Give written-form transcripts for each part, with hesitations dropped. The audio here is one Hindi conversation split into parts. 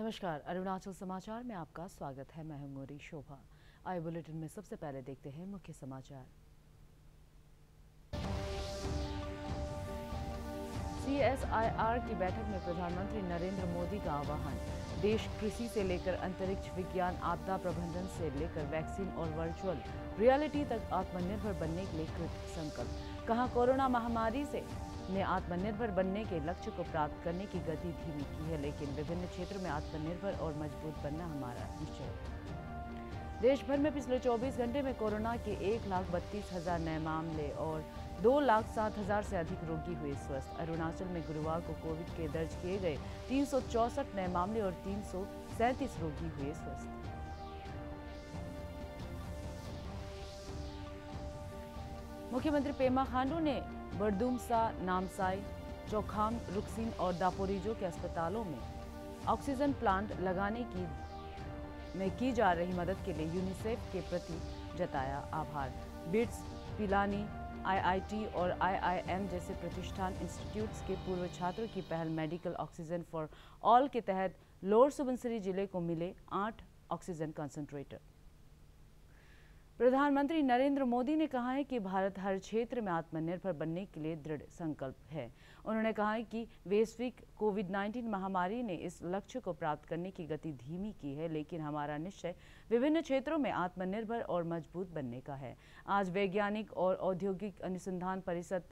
नमस्कार, अरुणाचल समाचार में आपका स्वागत है। मैं हूं मोरी शोभा। आइए बुलेटिन में सबसे पहले देखते हैं मुख्य समाचार। CSIR की बैठक में प्रधानमंत्री नरेंद्र मोदी का आह्वान। देश कृषि से लेकर अंतरिक्ष विज्ञान, आपदा प्रबंधन से लेकर वैक्सीन और वर्चुअल रियलिटी तक आत्मनिर्भर बनने के लिए कृत संकल्प। कहा, कोरोना महामारी ने आत्मनिर्भर बनने के लक्ष्य को प्राप्त करने की गति धीमी की है, लेकिन विभिन्न क्षेत्रों में आत्मनिर्भर और मजबूत बनना हमारा निश्चय। देश भर में पिछले 24 घंटे में कोरोना के 1,32,000 नए मामले और 2,07,000 से अधिक रोगी हुए स्वस्थ। अरुणाचल में गुरुवार को कोविड के दर्ज किए गए 364 नए मामले और 337 रोगी हुए स्वस्थ। मुख्यमंत्री पेमा खांडू ने बरदुमसा, नामसाई, चौखाम, रुक्सिन और दापोरिजो के अस्पतालों में ऑक्सीजन प्लांट लगाने में की जा रही मदद के लिए यूनिसेफ के प्रति जताया आभार। बिट्स, पिलानी, IIT और IIM जैसे प्रतिष्ठान इंस्टीट्यूट्स के पूर्व छात्रों की पहल मेडिकल ऑक्सीजन फॉर ऑल के तहत लोअर सुबनसिरी जिले को मिले 8 ऑक्सीजन कंसंट्रेटर। प्रधानमंत्री नरेंद्र मोदी ने कहा है कि भारत हर क्षेत्र में आत्मनिर्भर बनने के लिए दृढ़ संकल्प है। उन्होंने कहा है कि वैश्विक कोविड-19 महामारी ने इस लक्ष्य को प्राप्त करने की गति धीमी की है, लेकिन हमारा निश्चय विभिन्न क्षेत्रों में आत्मनिर्भर और मजबूत बनने का है। आज वैज्ञानिक और औद्योगिक अनुसंधान परिषद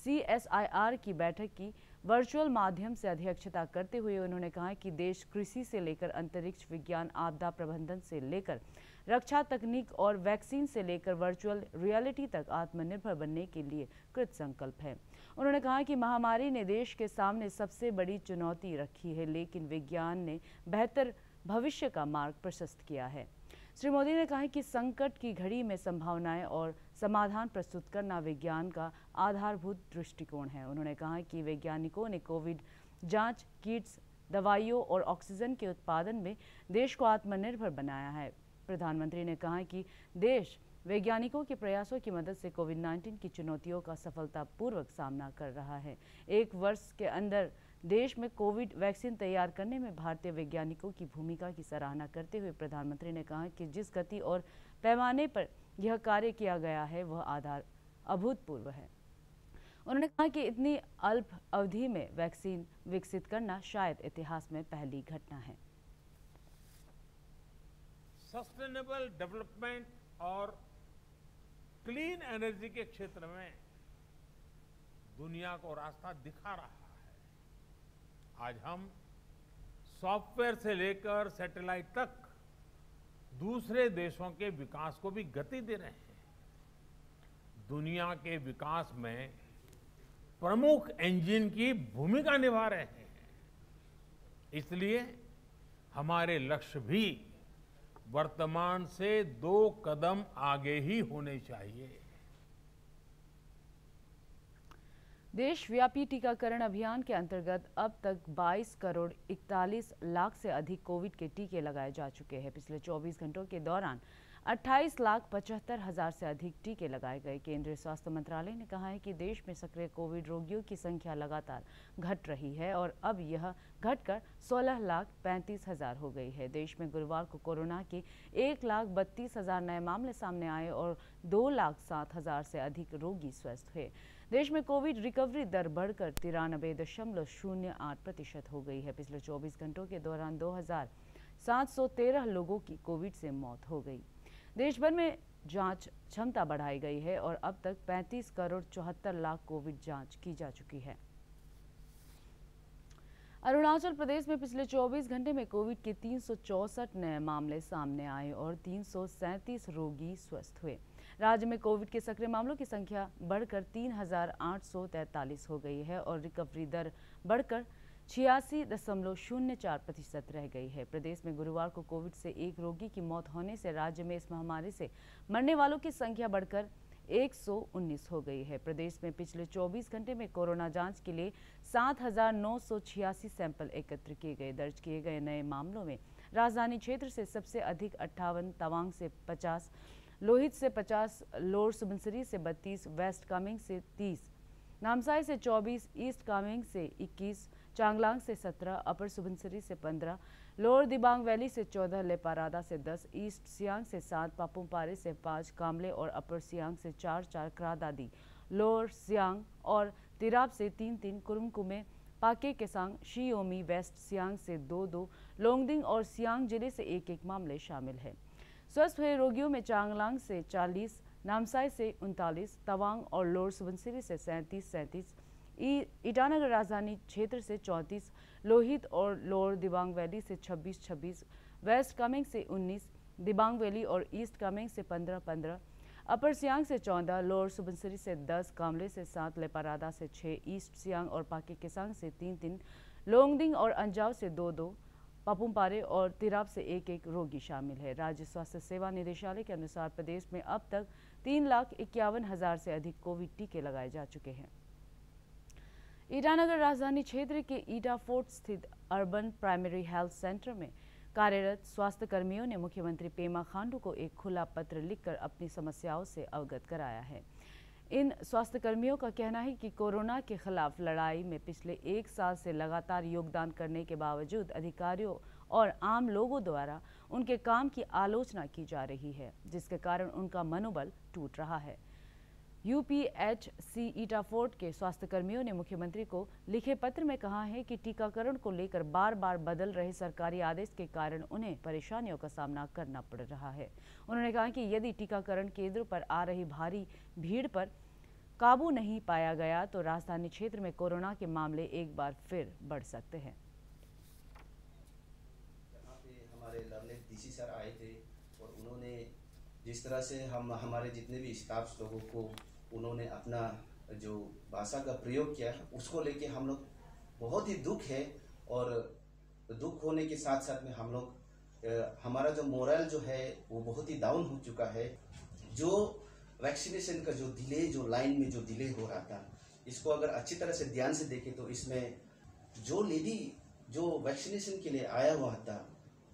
CSIR की बैठक की वर्चुअल माध्यम से अध्यक्षता करते हुए उन्होंने कहा कि देश कृषि से लेकर अंतरिक्ष विज्ञान, आपदा प्रबंधन से लेकर रक्षा तकनीक और वैक्सीन से लेकर वर्चुअल रियलिटी तक आत्मनिर्भर बनने के लिए कृत संकल्प है। उन्होंने कहा कि महामारी ने देश के सामने सबसे बड़ी चुनौती रखी है, लेकिन विज्ञान ने बेहतर भविष्य का मार्ग प्रशस्त किया है। श्री मोदी ने कहा कि संकट की घड़ी में संभावनाएं और समाधान प्रस्तुत करना विज्ञान का आधारभूत दृष्टिकोण है। उन्होंने कहा कि वैज्ञानिकों ने कोविड जांच किट्स, दवाइयों और ऑक्सीजन के उत्पादन में देश को आत्मनिर्भर बनाया है। प्रधानमंत्री ने कहा कि देश वैज्ञानिकों के प्रयासों की मदद से कोविड-19 की चुनौतियों का सफलतापूर्वक सामना कर रहा है। एक वर्ष के अंदर देश में कोविड वैक्सीन तैयार करने में भारतीय वैज्ञानिकों की भूमिका की सराहना करते हुए प्रधानमंत्री ने कहा कि जिस गति और पैमाने पर यह कार्य किया गया है वह अभूतपूर्व है। उन्होंने कहा कि इतनी अल्प अवधि में वैक्सीन विकसित करना शायद इतिहास में पहली घटना है। सस्टेनेबल डेवलपमेंट और क्लीन एनर्जी के क्षेत्र में दुनिया को रास्ता दिखा रहा है। आज हम सॉफ्टवेयर से लेकर सैटेलाइट तक दूसरे देशों के विकास को भी गति दे रहे हैं। दुनिया के विकास में प्रमुख इंजन की भूमिका निभा रहे हैं। इसलिए हमारे लक्ष्य भी वर्तमान से 2 कदम आगे ही होने चाहिए। देशव्यापी टीकाकरण अभियान के अंतर्गत अब तक 22 करोड़ 41 लाख से अधिक कोविड के टीके लगाए जा चुके हैं। पिछले 24 घंटों के दौरान 28,75,000 से अधिक टीके लगाए गए। केंद्रीय स्वास्थ्य मंत्रालय ने कहा है कि देश में सक्रिय कोविड रोगियों की संख्या लगातार घट रही है और अब यह घटकर 16,35,000 हो गई है। देश में गुरुवार को कोरोना के 1,32,000 नए मामले सामने आए और 2,07,000 से अधिक रोगी स्वस्थ हुए। देश में कोविड रिकवरी दर बढ़कर 93.08% हो गई है। पिछले 24 घंटों के दौरान 2,713 लोगों की कोविड से मौत हो गई। देश भर में जांच क्षमता बढ़ाई गई है और अब तक 35 करोड़ 74 लाख कोविड जांच की जा चुकी है। अरुणाचल प्रदेश में पिछले 24 घंटे में कोविड के 364 नए मामले सामने आए और 337 रोगी स्वस्थ हुए। राज्य में कोविड के सक्रिय मामलों की संख्या बढ़कर 3,843 हो गई है और रिकवरी दर बढ़कर 86.04% रह गई है। प्रदेश में गुरुवार को कोविड से एक रोगी की मौत होने से राज्य में इस महामारी से मरने वालों की संख्या बढ़कर 119 हो गई है। प्रदेश में पिछले 24 घंटे में कोरोना जांच के लिए 7,986 सैंपल एकत्र किए गए। दर्ज किए गए नए मामलों में राजधानी क्षेत्र से सबसे अधिक 58, तवांग से 50, लोहित से 50, लोअर सुबनसिरी से 32, वेस्ट कामेंग से 30, नामसाई से 24, ईस्ट कामेंग से 21, चांगलांग से 17, अपर सुबनसिरी से 15, लोअर दिबांग वैली से 14, लेपारादा से 10, ईस्ट सियांग से 7, पापुमपारे से 5, कामले और अपर सियांग से 4, क्रा दादी, लोअर सियांग और तिराप से 3, कुरुमकुमे, पाके केसांग, शियोमी, वेस्ट सियांग से 2, लोंगडिंग और सियांग जिले से 1 मामले शामिल है। स्वस्थ हुए रोगियों में चांगलांग से 40, नामसाई से 39, तवांग और लोअर सुबनसिरी से 37, ईटानगर राजधानी क्षेत्र से 34, लोहित और लोअर दिबांग वैली से 26, वेस्ट कामेंग से 19, दिबांग वैली और ईस्ट कामेंग से 15, अपर सियांग से 14, लोअर सुबनसिरी से 10, कामले से 7, लेपारादा से 6, ईस्ट सियांग और पाके केसांग से 3, लोंगडिंग और अंजाव से 2, पापुमपारे और तिराप से 1 रोगी शामिल है। राज्य स्वास्थ्य सेवा निदेशालय के अनुसार प्रदेश में अब तक 3,51,000 से अधिक कोविड टीके लगाए जा चुके हैं। ईटानगर राजधानी क्षेत्र के ईटा फोर्ट स्थित अर्बन प्राइमरी हेल्थ सेंटर में कार्यरत स्वास्थ्य कर्मियों ने मुख्यमंत्री पेमा खांडू को एक खुला पत्र लिखकर अपनी समस्याओं से अवगत कराया है। इन स्वास्थ्य कर्मियों का कहना है कि कोरोना के खिलाफ लड़ाई में पिछले 1 साल से लगातार योगदान करने के बावजूद अधिकारियों और आम लोगों द्वारा उनके काम की आलोचना की जा रही है, जिसके कारण उनका मनोबल टूट रहा है। यूपीएचसी ईटा फोर्ट के स्वास्थ्य कर्मियों ने मुख्यमंत्री को लिखे पत्र में कहा है कि टीकाकरण को लेकर बार बार बदल रहे सरकारी आदेश के कारण उन्हें परेशानियों का सामना करना पड़ रहा है। उन्होंने कहा कि यदि टीकाकरण केंद्रों पर आ रही भारी भीड़ पर काबू नहीं पाया गया तो राजधानी क्षेत्र में कोरोना के मामले एक बार फिर बढ़ सकते हैं। यहाँ पे हमारे लर्नेड डीसी सर आए थे और उन्होंने जिस तरह से हमारे जितने भी स्टाफ्स लोगों को उन्होंने अपना जो भाषा का प्रयोग किया उसको लेके हम लोग बहुत ही दुख है। और दुख होने के साथ साथ में हम लोग हमारा जो मोरल जो है वो बहुत ही डाउन हो चुका है। जो वैक्सीनेशन का जो डिले, जो लाइन में जो डिले हो रहा था, इसको अगर अच्छी तरह से ध्यान से देखें तो इसमें जो लेडी जो वैक्सीनेशन के लिए आया हुआ था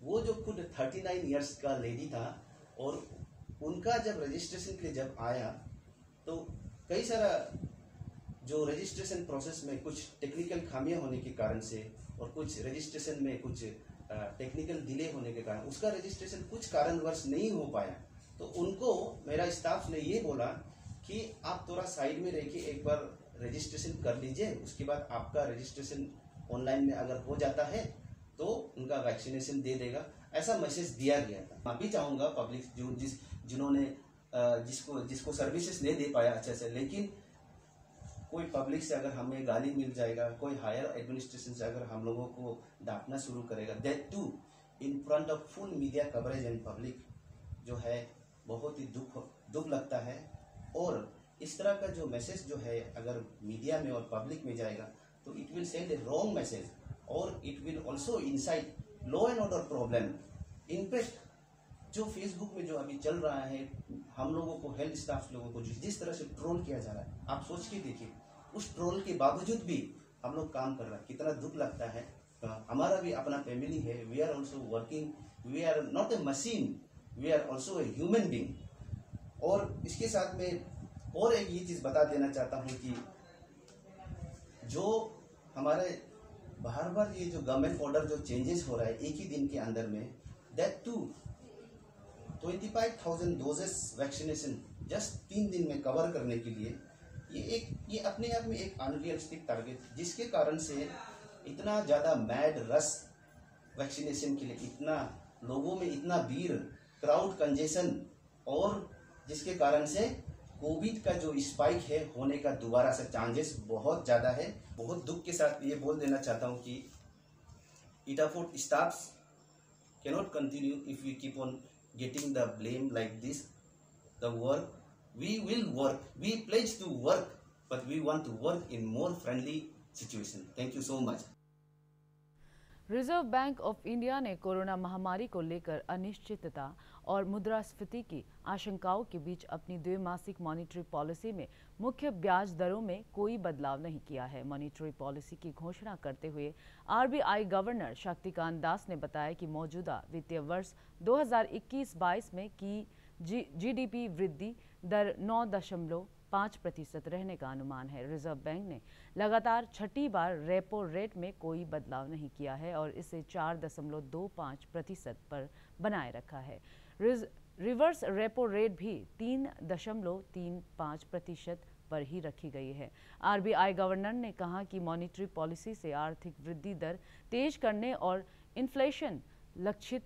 वो जो खुद 39 इयर्स का लेडी था और उनका जब रजिस्ट्रेशन के लिए जब आया तो कई सारा जो रजिस्ट्रेशन प्रोसेस में कुछ टेक्निकल खामियां होने के कारण से और कुछ रजिस्ट्रेशन में कुछ टेक्निकल डिले होने के कारण उसका रजिस्ट्रेशन कुछ कारणवश नहीं हो पाया। तो उनको मेरा स्टाफ ने ये बोला कि आप थोड़ा साइड में रह के एक बार रजिस्ट्रेशन कर लीजिए, उसके बाद आपका रजिस्ट्रेशन ऑनलाइन में अगर हो जाता है तो उनका वैक्सीनेशन दे देगा, ऐसा मैसेज दिया गया था। मैं भी चाहूँगा पब्लिक जिन्होंने जिसको सर्विसेज नहीं दे पाया अच्छे से, लेकिन कोई पब्लिक से अगर हमें गाली मिल जाएगा, कोई हायर एडमिनिस्ट्रेशन से अगर हम लोगों को डांटना शुरू करेगा, that too in front of full media coverage and public, जो है बहुत ही दुख लगता है। और इस तरह का जो मैसेज जो है अगर मीडिया में और पब्लिक में जाएगा तो it will send a wrong message और it will also incite law and order problem. In fact जो फेसबुक में जो अभी चल रहा है, हम लोगों को, हेल्थ स्टाफ लोगों को जिस तरह से ट्रोल किया जा रहा है, आप सोच के देखिए, उस ट्रोल के बावजूद भी हम लोग काम कर रहे हैं, कितना दुख लगता है। हमारा भी अपना फैमिली है, we are also working, we are not a machine, we are also a human being. और इसके साथ में और एक ये चीज बता देना चाहता हूँ कि जो हमारे बार ये जो गवर्नमेंट ऑर्डर जो चेंजेस हो रहा है एक ही दिन के अंदर में, that too 25,000 doses vaccination just 3 दिन में कवर करने के लिए, ये अपने आप में एक अनरियलिस्टिक टारगेट, जिसके कारण से इतना ज़्यादा मैड रश वैक्सीनेशन के लिए, इतना लोगों में इतना भीड़, क्राउड कंजेशन, और जिसके कारण से कोविड का जो स्पाइक है होने का दोबारा से चांसेस बहुत ज़्यादा है। बहुत दुख के साथ ये बोल देना चाहता हूँ कि eta fort staffs cannot continue if we keep on getting the blame like this. The work, we will work, we pledge to work, but we want to work in more friendly situation. Thank you so much. Reserve bank of India ने कोरोना महामारी को लेकर अनिश्चितता और मुद्रास्फीति की आशंकाओं के बीच अपनी द्विमासिक मॉनिटरी पॉलिसी में मुख्य ब्याज दरों में कोई बदलाव नहीं किया है। मॉनिटरी पॉलिसी की घोषणा करते हुए आरबीआई गवर्नर शक्तिकांत दास ने बताया कि मौजूदा वित्तीय वर्ष 2021-22 में की जीडीपी वृद्धि दर 5% रहने का अनुमान है। रिजर्व बैंक ने लगातार छठी बार रेपो रेट में कोई बदलाव नहीं किया है और इसे 4.25% पर बनाए रखा है। रिवर्स रेपो रेट भी 3.35% पर ही रखी गई है। आरबीआई गवर्नर ने कहा कि मॉनेटरी पॉलिसी से आर्थिक वृद्धि दर तेज करने और इन्फ्लेशन लक्षित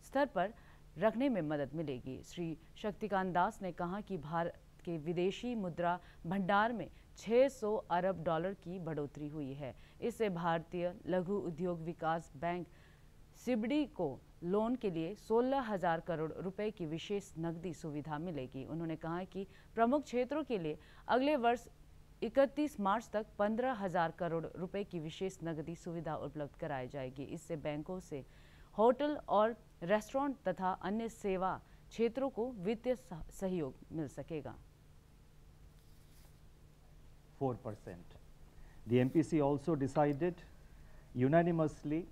स्तर पर रखने में मदद मिलेगी। श्री शक्तिकांत दास ने कहा कि भारत के विदेशी मुद्रा भंडार में 600 अरब डॉलर की बढ़ोतरी हुई है। इससे भारतीय लघु उद्योग विकास बैंक सिबडी को लोन के लिए 16,000 करोड़ रुपए की विशेष नकदी सुविधा मिलेगी। उन्होंने कहा कि प्रमुख क्षेत्रों के लिए अगले वर्ष 31 मार्च तक 15,000 करोड़ रुपए की विशेष नकदी सुविधा उपलब्ध कराई जाएगी। इससे बैंकों से होटल और रेस्टोरेंट तथा अन्य सेवा क्षेत्रों को वित्तीय सहयोग मिल सकेगा। 4%. The MPC also decided unanimously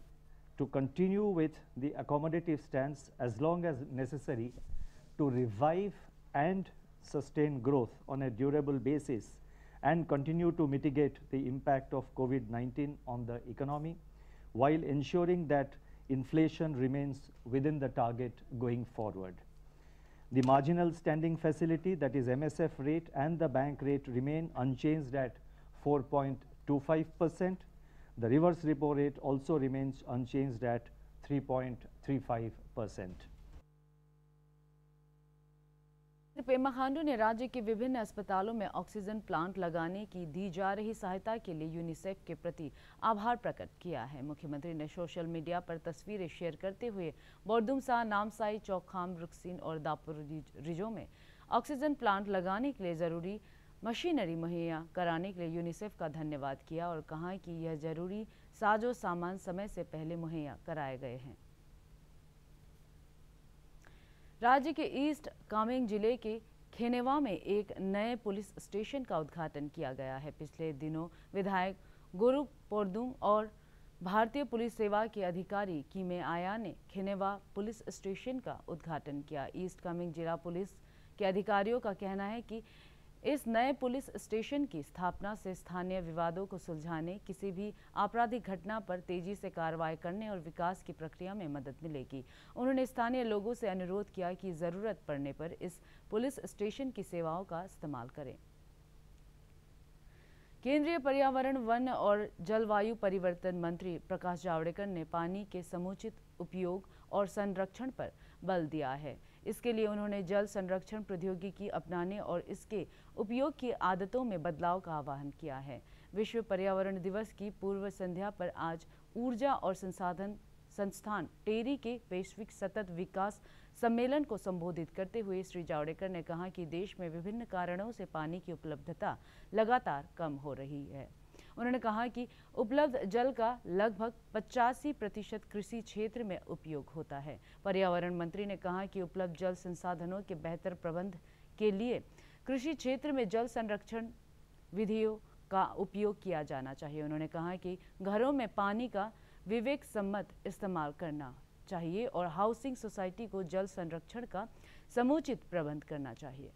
to continue with the accommodative stance as long as necessary to revive and sustain growth on a durable basis and continue to mitigate the impact of COVID-19 on the economy while ensuring that inflation remains within the target going forward. The marginal standing facility, that is MSF rate, and the bank rate remain unchanged at 4.25%. The reverse repo rate also remains unchanged at 3.35%. Pema Khandu ने राज्य के विभिन्न अस्पतालों में ऑक्सीजन प्लांट लगाने की दी जा रही सहायता के लिए यूनिसेफ के प्रति आभार प्रकट किया है। मुख्यमंत्री ने सोशल मीडिया पर तस्वीरें शेयर करते हुए बोरदुमसा, नामसाई, चौखाम, रुकसीन और दापुरिजो में ऑक्सीजन प्लांट लगाने के लिए जरूरी मशीनरी मुहैया कराने के लिए यूनिसेफ का धन्यवाद किया और कहा कि यह जरूरी साजो सामान समय से पहले मुहैया कराए गए हैं। राज्य के ईस्ट कामेंग जिले के खेनेवा में एक नए पुलिस स्टेशन का उद्घाटन किया गया है। पिछले दिनों विधायक गुरु पोरदुंग और भारतीय पुलिस सेवा के अधिकारी कीमे आया ने खेनेवा पुलिस स्टेशन का उद्घाटन किया। ईस्ट कामेंग जिला पुलिस के अधिकारियों का कहना है कि इस नए पुलिस स्टेशन की स्थापना से स्थानीय विवादों को सुलझाने, किसी भी आपराधिक घटना पर तेजी से कार्रवाई करने और विकास की प्रक्रिया में मदद मिलेगी। उन्होंने स्थानीय लोगों से अनुरोध किया कि जरूरत पड़ने पर इस पुलिस स्टेशन की सेवाओं का इस्तेमाल करें। केंद्रीय पर्यावरण, वन और जलवायु परिवर्तन मंत्री प्रकाश जावड़ेकर ने पानी के समुचित उपयोग और संरक्षण पर बल दिया है। इसके लिए उन्होंने जल संरक्षण प्रौद्योगिकी अपनाने और इसके उपयोग की आदतों में बदलाव का आह्वान किया है। विश्व पर्यावरण दिवस की पूर्व संध्या पर आज ऊर्जा और संसाधन संस्थान टेरी के वैश्विक सतत विकास सम्मेलन को संबोधित करते हुए श्री जावड़ेकर ने कहा कि देश में विभिन्न कारणों से पानी की उपलब्धता लगातार कम हो रही है। उन्होंने कहा कि उपलब्ध जल का लगभग 85% कृषि क्षेत्र में उपयोग होता है। पर्यावरण मंत्री ने कहा कि उपलब्ध जल संसाधनों के बेहतर प्रबंध के लिए कृषि क्षेत्र में जल संरक्षण विधियों का उपयोग किया जाना चाहिए। उन्होंने कहा कि घरों में पानी का विवेक सम्मत इस्तेमाल करना चाहिए और हाउसिंग सोसाइटी को जल संरक्षण का समुचित प्रबंध करना चाहिए।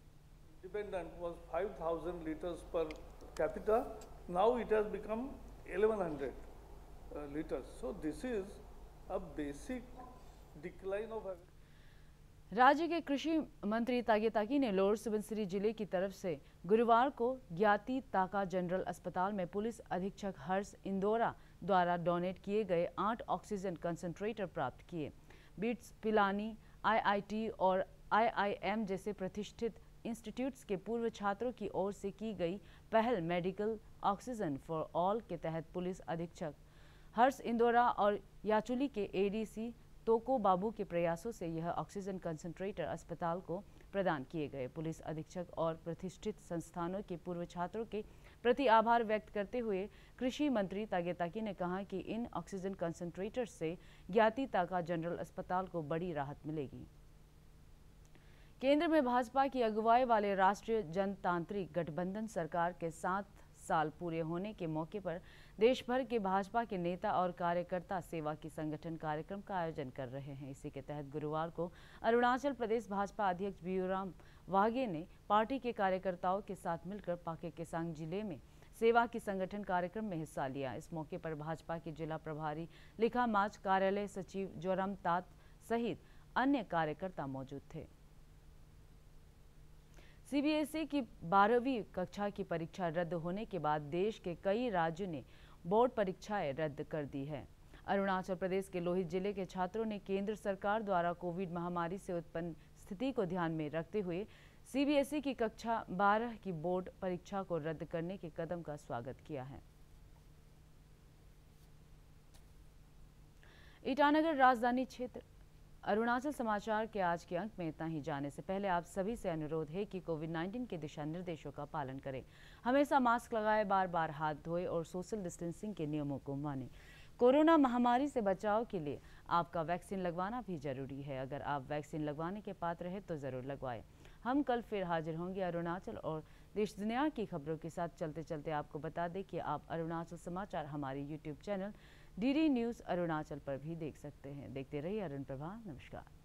Independent was 5,000 liters per capita. Now it has become 1,100 liters. So this is a basic decline of. राज्य के कृषि मंत्री तागे ताकी ने लोअर सुबनसिरी जिले की तरफ से गुरुवार को ज्ञाति ताका जनरल अस्पताल में पुलिस अधीक्षक हर्ष इंदौरा द्वारा डोनेट किए गए 8 ऑक्सीजन कंसंट्रेटर प्राप्त किए। बिट्स, पिलानी, आईआईटी और आईआईएम जैसे प्रतिष्ठित इंस्टीट्यूट्स के पूर्व छात्रों की ओर से की गई पहल मेडिकल ऑक्सीजन फॉर ऑल के तहत पुलिस अधीक्षक हर्ष इंदौरा और याचुली के एडीसी तोको बाबू के प्रयासों से यह ऑक्सीजन कंसंट्रेटर अस्पताल को प्रदान किए गए। पुलिस अधीक्षक और प्रतिष्ठित संस्थानों के पूर्व छात्रों के प्रति आभार व्यक्त करते हुए कृषि मंत्री तागे ताकी ने कहा कि इन ऑक्सीजन कंसंट्रेटर से ज्ञाति ताका जनरल अस्पताल को बड़ी राहत मिलेगी। केंद्र में भाजपा की अगुवाई वाले राष्ट्रीय जनतांत्रिक गठबंधन सरकार के 7 साल पूरे होने के मौके पर देश भर के भाजपा के नेता और कार्यकर्ता सेवा की संगठन कार्यक्रम का आयोजन कर रहे हैं। इसी के तहत गुरुवार को अरुणाचल प्रदेश भाजपा अध्यक्ष बियूराम वाघे ने पार्टी के कार्यकर्ताओं के साथ मिलकर पाके केसांग जिले में सेवा की संगठन कार्यक्रम में हिस्सा लिया। इस मौके पर भाजपा के जिला प्रभारी लिखा माच, कार्यालय सचिव जोरम तात सहित अन्य कार्यकर्ता मौजूद थे। सीबीएसई की 12वीं कक्षा की परीक्षा रद्द होने के बाद देश के कई राज्यों ने बोर्ड परीक्षाएं रद्द कर दी है। अरुणाचल प्रदेश के लोहित जिले के छात्रों ने केंद्र सरकार द्वारा कोविड महामारी से उत्पन्न स्थिति को ध्यान में रखते हुए सीबीएसई की कक्षा 12 की बोर्ड परीक्षा को रद्द करने के कदम का स्वागत किया है। ईटानगर राजधानी क्षेत्र। अरुणाचल समाचार के आज के अंक में इतना ही। जाने से पहले आप सभी से अनुरोध है कि कोविड-19 के दिशा निर्देशों का पालन करें, हमेशा मास्क लगाएं, बार-बार हाथ धोएं और सोशल डिस्टेंसिंग के नियमों को मानें। कोरोना महामारी से बचाव के लिए आपका वैक्सीन लगवाना भी जरूरी है। अगर आप वैक्सीन लगवाने के पात्र हैं तो जरूर लगवाएं। हम कल फिर हाजिर होंगे अरुणाचल और देश दुनिया की खबरों के साथ। चलते चलते आपको बता दें कि आप अरुणाचल समाचार हमारे YouTube channel DD news Arunachal पर भी देख सकते हैं। देखते रहिए अरुण प्रभा। नमस्कार।